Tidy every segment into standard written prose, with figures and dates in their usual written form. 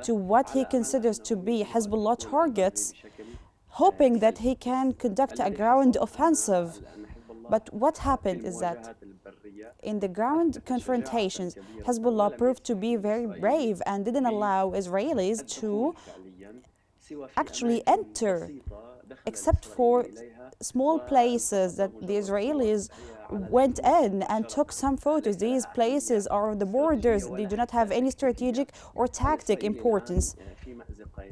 to what he considers to be Hezbollah targets, hoping that he can conduct a ground offensive. But what happened is that in the ground confrontations, Hezbollah proved to be very brave and didn't allow Israelis to actually enter, except for small places that the Israelis went in and took some photos. These places are on the borders. They do not have any strategic or tactic importance.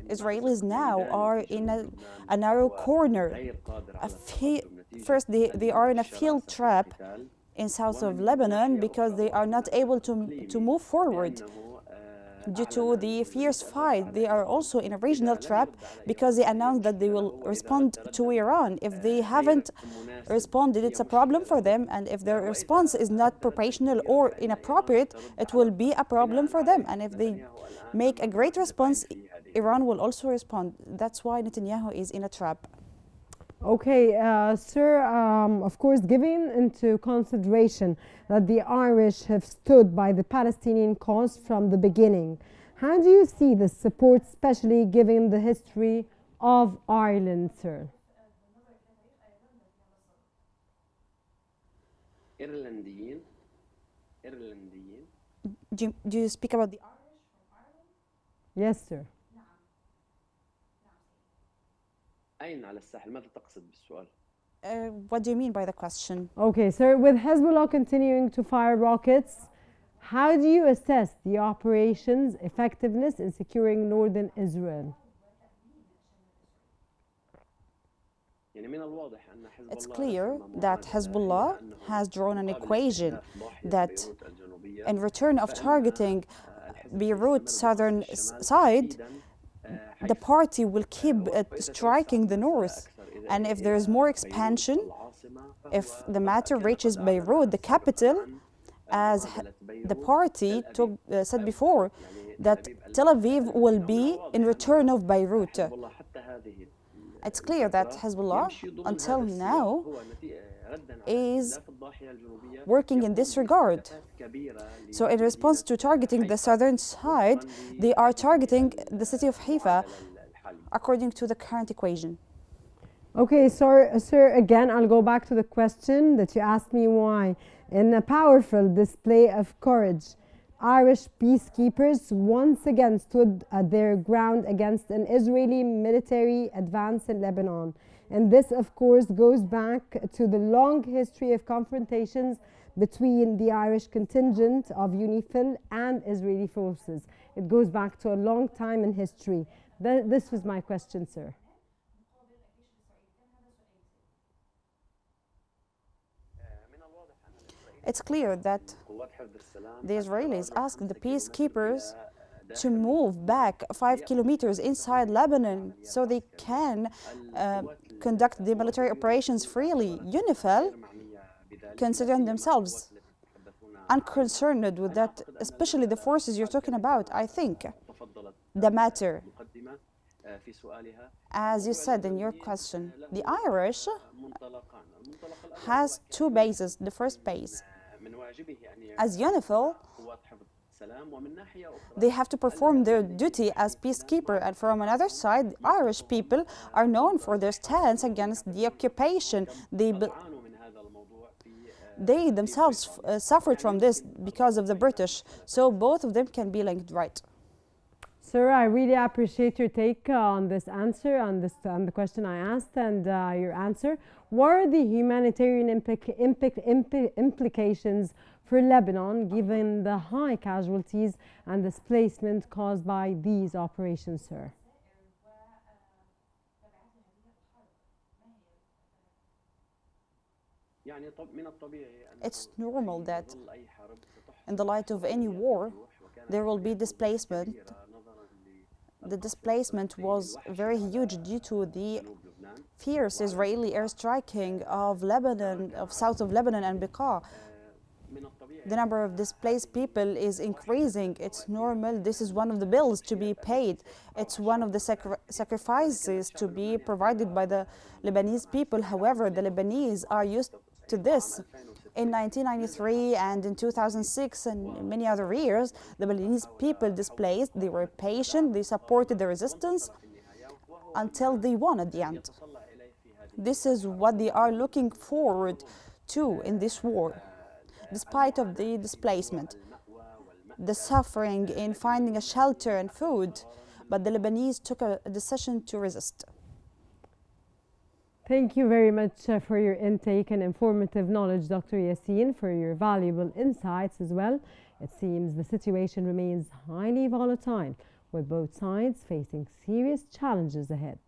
Israelis now are in a narrow corner. First, they are in a field trap in south of Lebanon because they are not able to move forward due to the fierce fight. They are also in a regional trap because they announced that they will respond to Iran. If they haven't responded, it's a problem for them, and if their response is not proportional or inappropriate, it will be a problem for them. And if they make a great response, Iran will also respond. That's why Netanyahu is in a trap. Okay, sir, of course, giving into consideration that the Irish have stood by the Palestinian cause from the beginning, how do you see this support, especially given the history of Ireland, sir? Do you speak about the Irish from Ireland? Yes, sir. What do you mean by the question? Okay, sir, with Hezbollah continuing to fire rockets, how do you assess the operation's effectiveness in securing northern Israel? It's clear that Hezbollah has drawn an equation that in return of targeting Beirut southern side, the party will keep striking the north. And if there is more expansion, if the matter reaches Beirut, the capital, as the party said before, that Tel Aviv will be in return of Beirut. It's clear that Hezbollah, until now, is working in this regard. So in response to targeting the southern side, they are targeting the city of Haifa according to the current equation. Okay, sir, again, I'll go back to the question that you asked me why. In a powerful display of courage, Irish peacekeepers once again stood at their ground against an Israeli military advance in Lebanon. And this, of course, goes back to the long history of confrontations between the Irish contingent of UNIFIL and Israeli forces. It goes back to a long time in history. This was my question, sir. It's clear that the Israelis asked the peacekeepers to move back 5 kilometers inside Lebanon so they can conduct the military operations freely. UNIFIL considering themselves unconcerned with that, especially the forces you're talking about. I think the matter, as you said in your question, the Irish has two bases. The first base, as UNIFIL, they have to perform their duty as peacekeeper, and from another side, Irish people are known for their stance against the occupation. They themselves suffered from this because of the British, so both of them can be linked, right? Sir, I really appreciate your take on this answer, on the question I asked, and your answer. What are the humanitarian implications for Lebanon, given the high casualties and displacement caused by these operations, sir? It's normal that in the light of any war, there will be displacement. The displacement was very huge due to the fierce Israeli airstriking of Lebanon, of south of Lebanon and Bekaa. The number of displaced people is increasing. It's normal. This is one of the bills to be paid. It's one of the sacrifices to be provided by the Lebanese people. However, the Lebanese are used to this. In 1993 and in 2006 and in many other years, the Lebanese people displaced, they were patient, they supported the resistance until they won at the end. This is what they are looking forward to in this war. Despite of the displacement, the suffering in finding a shelter and food, but the Lebanese took a decision to resist. Thank you very much for your intake and informative knowledge, Dr. Yassin, for your valuable insights as well. It seems the situation remains highly volatile, with both sides facing serious challenges ahead.